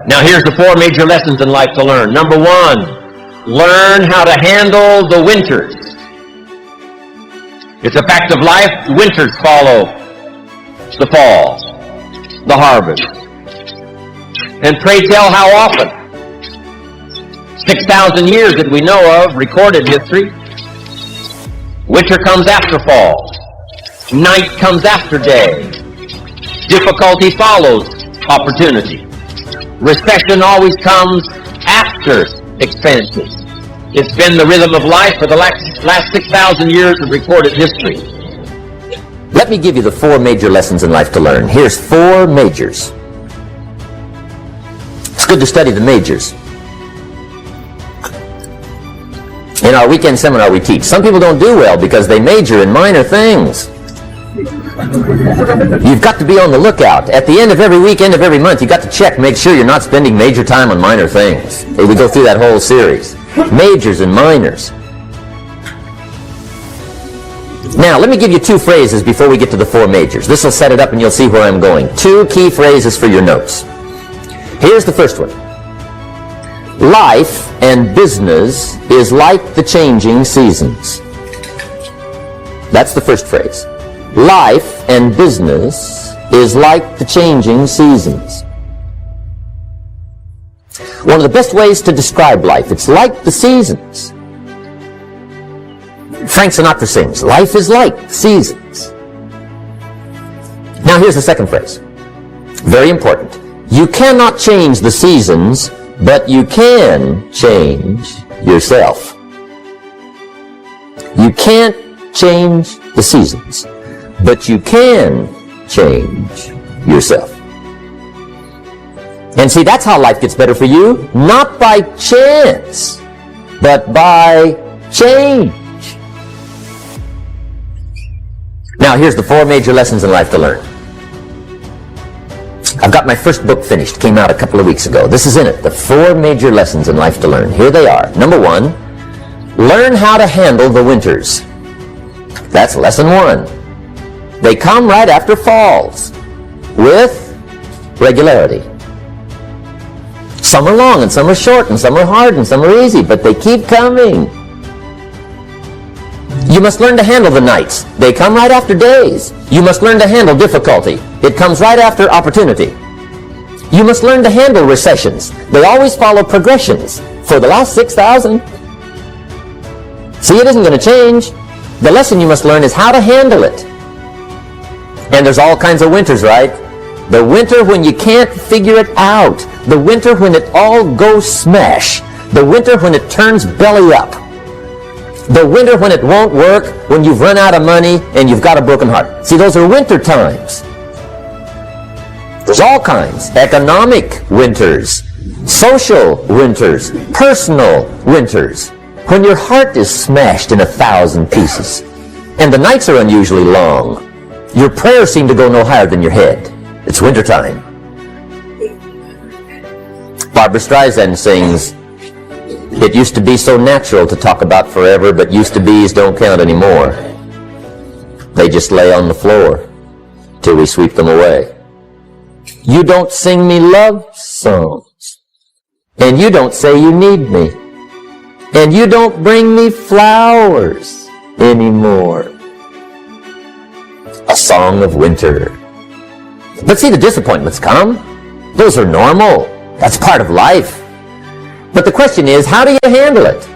Now here's the 4 major lessons in life to learn. Number 1, learn how to handle the winters. It's a fact of life. Winters follow the falls, the harvest. And pray tell how often? 6,000 years that we know of, recorded history. Winter comes after fall. Night comes after day. Difficulty follows opportunity. Recession always comes after expansion. It's been the rhythm of life for the last 6,000 years of recorded history. Let me give you the 4 major lessons in life to learn. Here's 4 majors. It's good to study the majors. In our weekend seminar we teach. Some people don't do well because they major in minor things. You've got to be on the lookout. At the end of every week, end of every month, you've got to check, make sure you're not spending major time on minor things. We go through that whole series. Majors and minors. Now, let me give you 2 phrases before we get to the 4 majors. This will set it up and you'll see where I'm going. 2 key phrases for your notes. Here's the first one. Life and business is like the changing seasons. That's the first phrase. Life and business is like the changing seasons. One of the best ways to describe life, it's like the seasons. Frank Sinatra sings, life is like seasons. Now here's the second phrase. Very important. You cannot change the seasons, but you can change yourself. You can't change the seasons, but you can change yourself. And see, that's how life gets better for you. Not by chance, but by change. Now, here's the 4 major lessons in life to learn. I've got my first book finished. Came out a couple of weeks ago. This is in it. The 4 major lessons in life to learn. Here they are. Number 1, learn how to handle the winters. That's lesson 1. They come right after falls with regularity. Some are long and some are short and some are hard and some are easy, but they keep coming. You must learn to handle the nights. They come right after days. You must learn to handle difficulty. It comes right after opportunity. You must learn to handle recessions. They always follow progressions. For the last 6,000. See, it isn't going to change. The lesson you must learn is how to handle it. And there's all kinds of winters, right? The winter when you can't figure it out. The winter when it all goes smash. The winter when it turns belly up. The winter when it won't work, when you've run out of money and you've got a broken heart. See, those are winter times. There's all kinds. Economic winters, social winters, personal winters. When your heart is smashed in 1,000 pieces and the nights are unusually long, your prayers seem to go no higher than your head. It's wintertime. Barbra Streisand sings, "It used to be so natural to talk about forever, but used to be's don't count anymore. They just lay on the floor till we sweep them away. You don't sing me love songs, and you don't say you need me, and you don't bring me flowers anymore." A song of winter. But see, the disappointments come. Those are normal. That's part of life. But the question is, how do you handle it?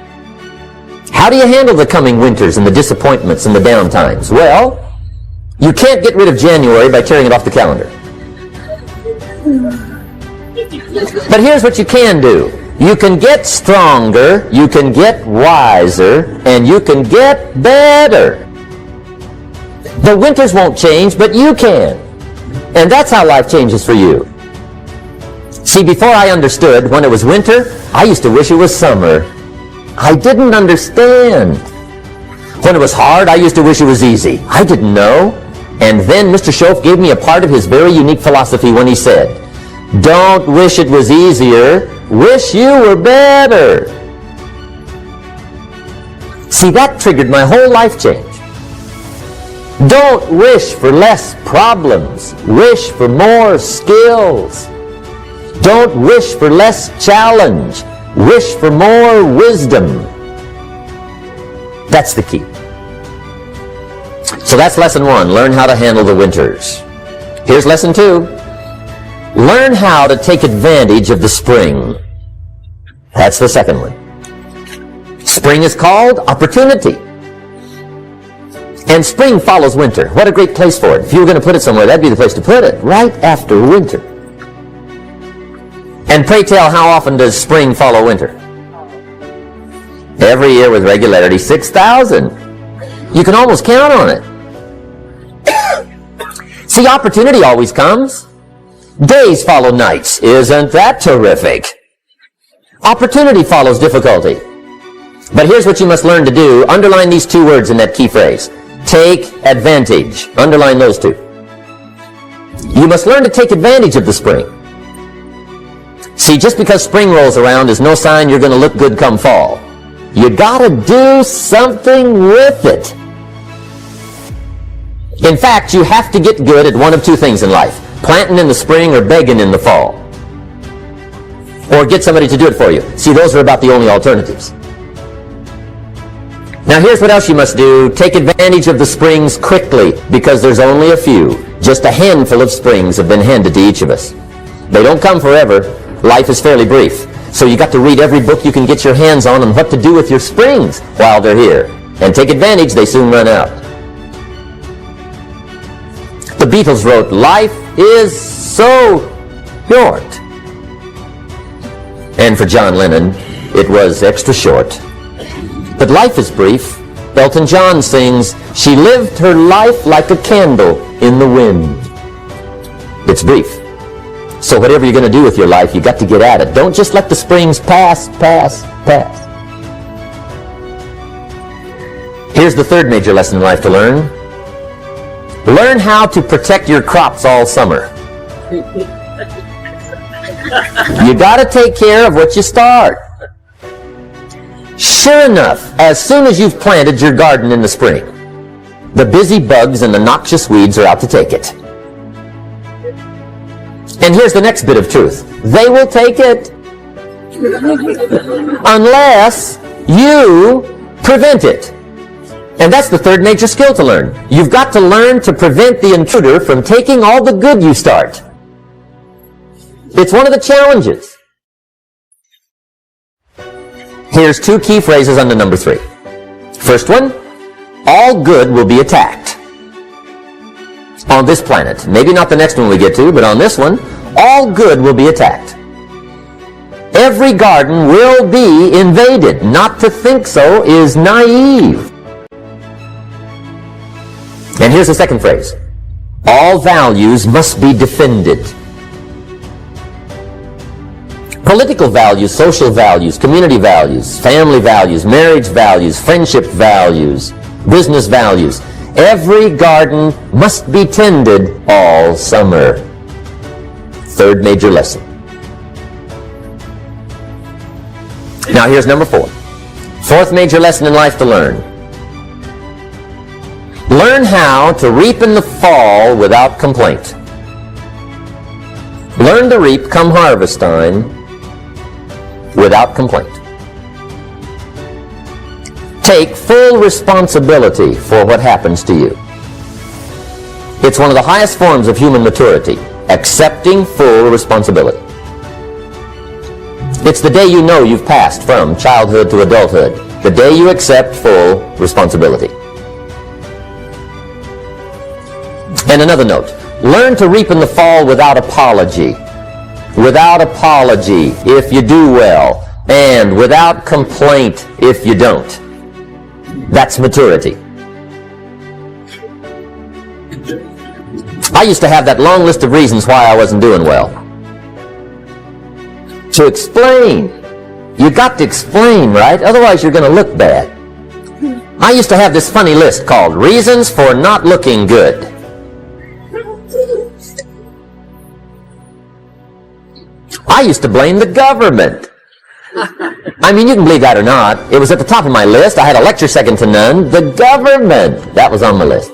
How do you handle the coming winters and the disappointments and the downtimes? Well, you can't get rid of January by tearing it off the calendar. But here's what you can do. You can get stronger, you can get wiser, and you can get better. The winters won't change, but you can. And that's how life changes for you. See, before I understood, when it was winter, I used to wish it was summer. I didn't understand. When it was hard, I used to wish it was easy. I didn't know. And then Mr. Schoaf gave me a part of his very unique philosophy when he said, "Don't wish it was easier, wish you were better." See, that triggered my whole life change. Don't wish for less problems. Wish for more skills. Don't wish for less challenge. Wish for more wisdom. That's the key. So that's lesson 1. Learn how to handle the winters. Here's lesson 2. Learn how to take advantage of the spring. That's the second one. Spring is called opportunity. And spring follows winter. What a great place for it. If you were going to put it somewhere, that'd be the place to put it, right after winter. And pray tell, how often does spring follow winter? Every year with regularity, 6,000. You can almost count on it. See, opportunity always comes. Days follow nights. Isn't that terrific? Opportunity follows difficulty. But here's what you must learn to do. Underline these 2 words in that key phrase. Take advantage. Underline those 2. You must learn to take advantage of the spring. See, just because spring rolls around is no sign you're going to look good come fall. You gotta do something with it. In fact, you have to get good at one of 2 things in life. Planting in the spring or begging in the fall. Or get somebody to do it for you. See, those are about the only alternatives. Now here's what else you must do. Take advantage of the springs quickly, because there's only a few. Just a handful of springs have been handed to each of us. They don't come forever. Life is fairly brief. So you got to read every book you can get your hands on what to do with your springs while they're here. And take advantage, they soon run out. The Beatles wrote, "Life is so short." And for John Lennon, it was extra short. But life is brief. Elton John sings, "She lived her life like a candle in the wind." It's brief. So whatever you're going to do with your life, you got to get at it. Don't just let the springs pass. Here's the 3rd major lesson in life to learn. Learn how to protect your crops all summer. You got to take care of what you start. Sure enough, as soon as you've planted your garden in the spring, the busy bugs and the noxious weeds are out to take it. And here's the next bit of truth. They will take it unless you prevent it. And that's the 3rd major skill to learn. You've got to learn to prevent the intruder from taking all the good you start. It's one of the challenges. Here's 2 key phrases under number 3. First one, all good will be attacked. On this planet. Maybe not the next one we get to, but on this one, all good will be attacked. Every garden will be invaded. Not to think so is naive. And here's the second phrase. All values must be defended. Political values, social values, community values, family values, marriage values, friendship values, business values. Every garden must be tended all summer. 3rd major lesson. Now here's number 4. 4th major lesson in life to learn. Learn how to reap in the fall without complaint. Learn to reap come harvest time without complaint. Take full responsibility for what happens to you. It's one of the highest forms of human maturity, accepting full responsibility. It's the day you know you've passed from childhood to adulthood, the day you accept full responsibility. And another note, learn to reap in the fall without apology. Without apology if you do well, and without complaint if you don't. That's maturity. I used to have that long list of reasons why I wasn't doing well. To explain. You got to explain, right? Otherwise you're going to look bad. I used to have this funny list called Reasons for Not Looking Good. I used to blame the government. I mean, you can believe that or not. It was at the top of my list. I had a lecture second to none. The government. That was on my list.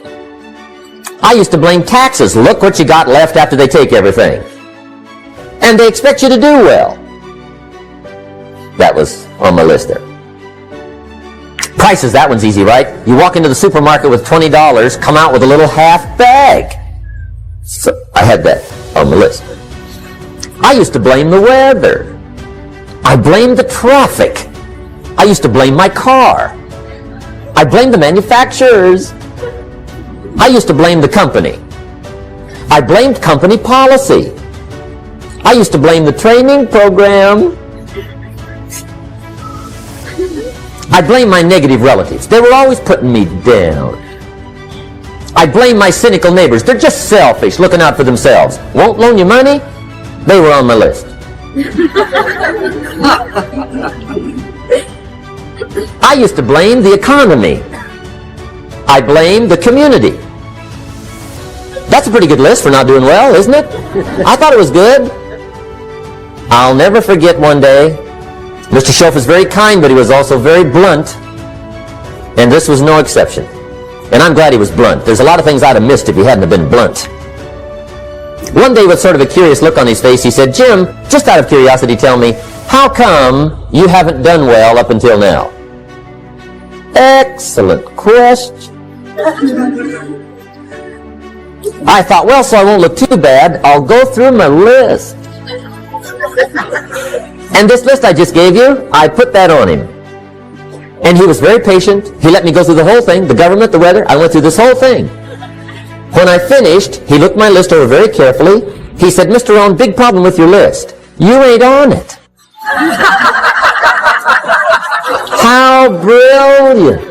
I used to blame taxes. Look what you got left after they take everything. and they expect you to do well. That was on my list there. Prices, that one's easy, right? You walk into the supermarket with $20, come out with a little half bag. So I had that on the list. I used to blame the weather. I blamed the traffic. I used to blame my car. I blamed the manufacturers. I used to blame the company. I blamed company policy. I used to blame the training program. I blame my negative relatives. They were always putting me down. I blame my cynical neighbors. They're just selfish, looking out for themselves. Won't loan you money? They were on my list. I used to blame the economy. I blamed the community. That's a pretty good list for not doing well, isn't it? I thought it was good. I'll never forget one day. Mr. Shelf was very kind, but he was also very blunt. And this was no exception. And I'm glad he was blunt. There's a lot of things I'd have missed if he hadn't have been blunt. One day, with sort of a curious look on his face, he said, "Jim, just out of curiosity, tell me, how come you haven't done well up until now?" Excellent question. I thought, well, so I won't look too bad, I'll go through my list. And this list I just gave you, I put that on him. And he was very patient. He let me go through the whole thing, the government, the weather. I went through this whole thing. When I finished, he looked my list over very carefully. He said, "Mr. Rohn, big problem with your list. You ain't on it." How brilliant.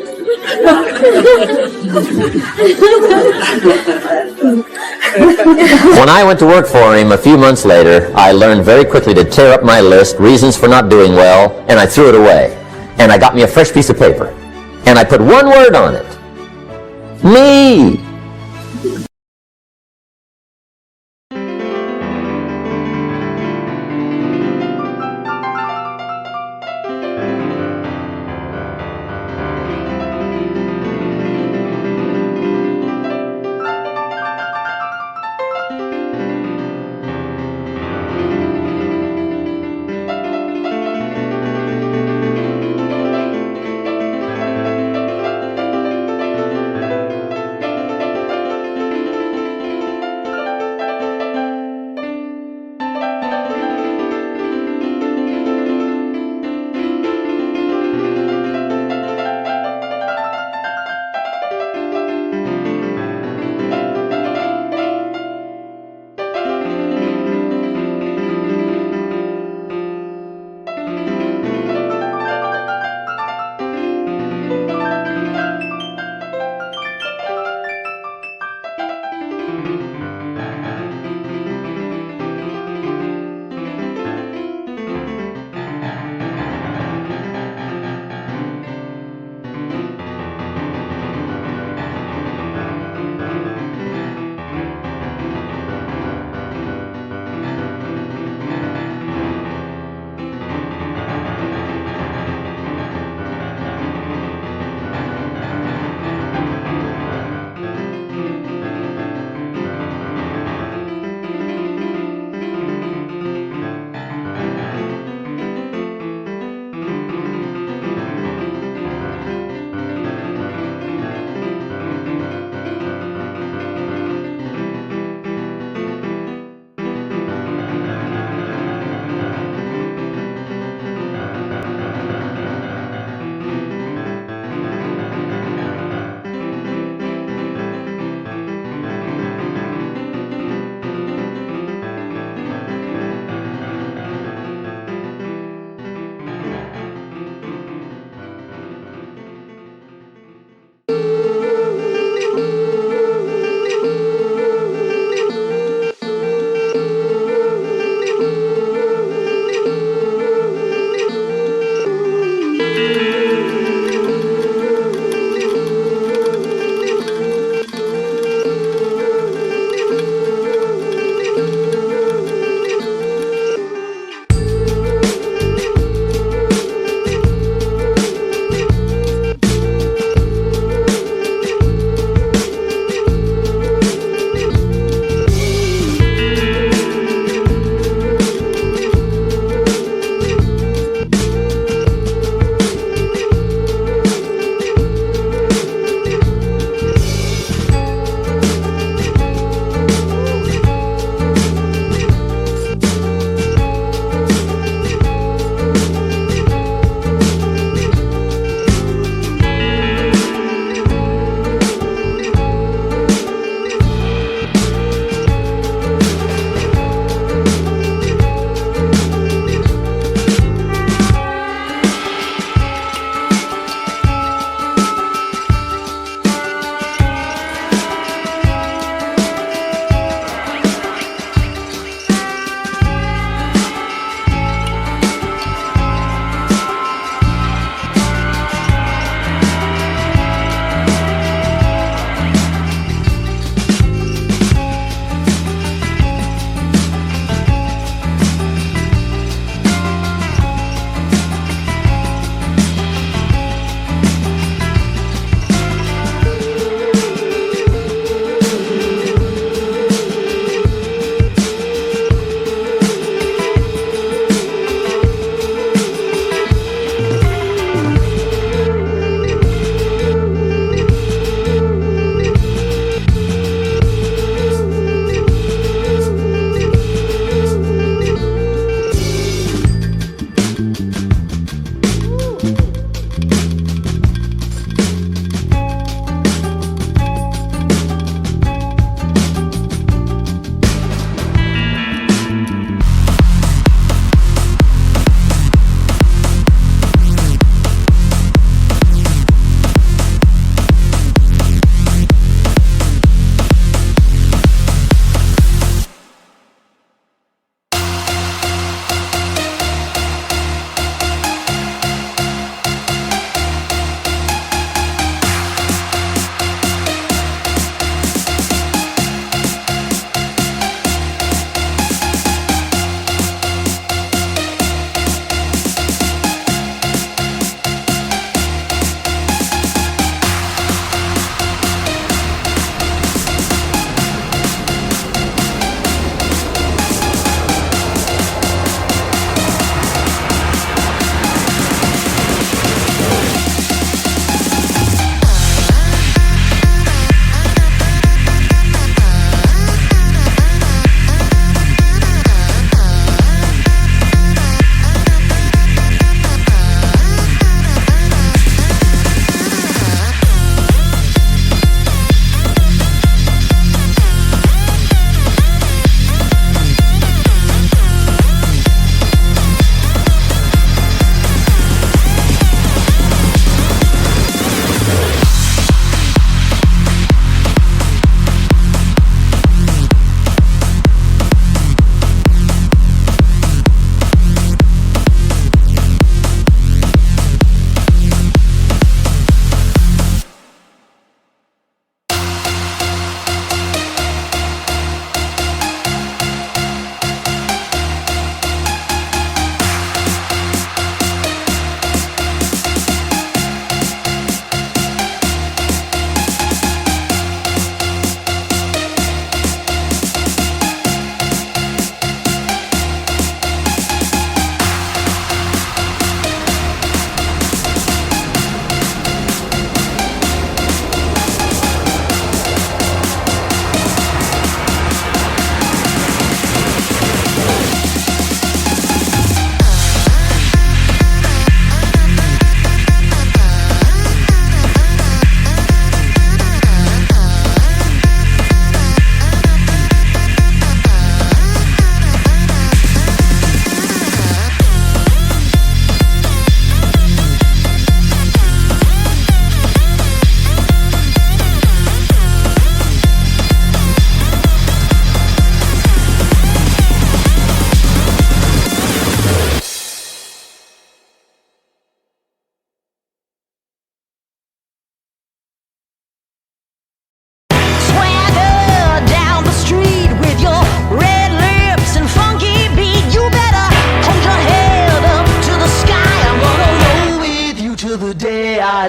When I went to work for him a few months later, I learned very quickly to tear up my list, reasons for not doing well, and I threw it away. And I got me a fresh piece of paper. And I put one word on it. Me.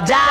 die.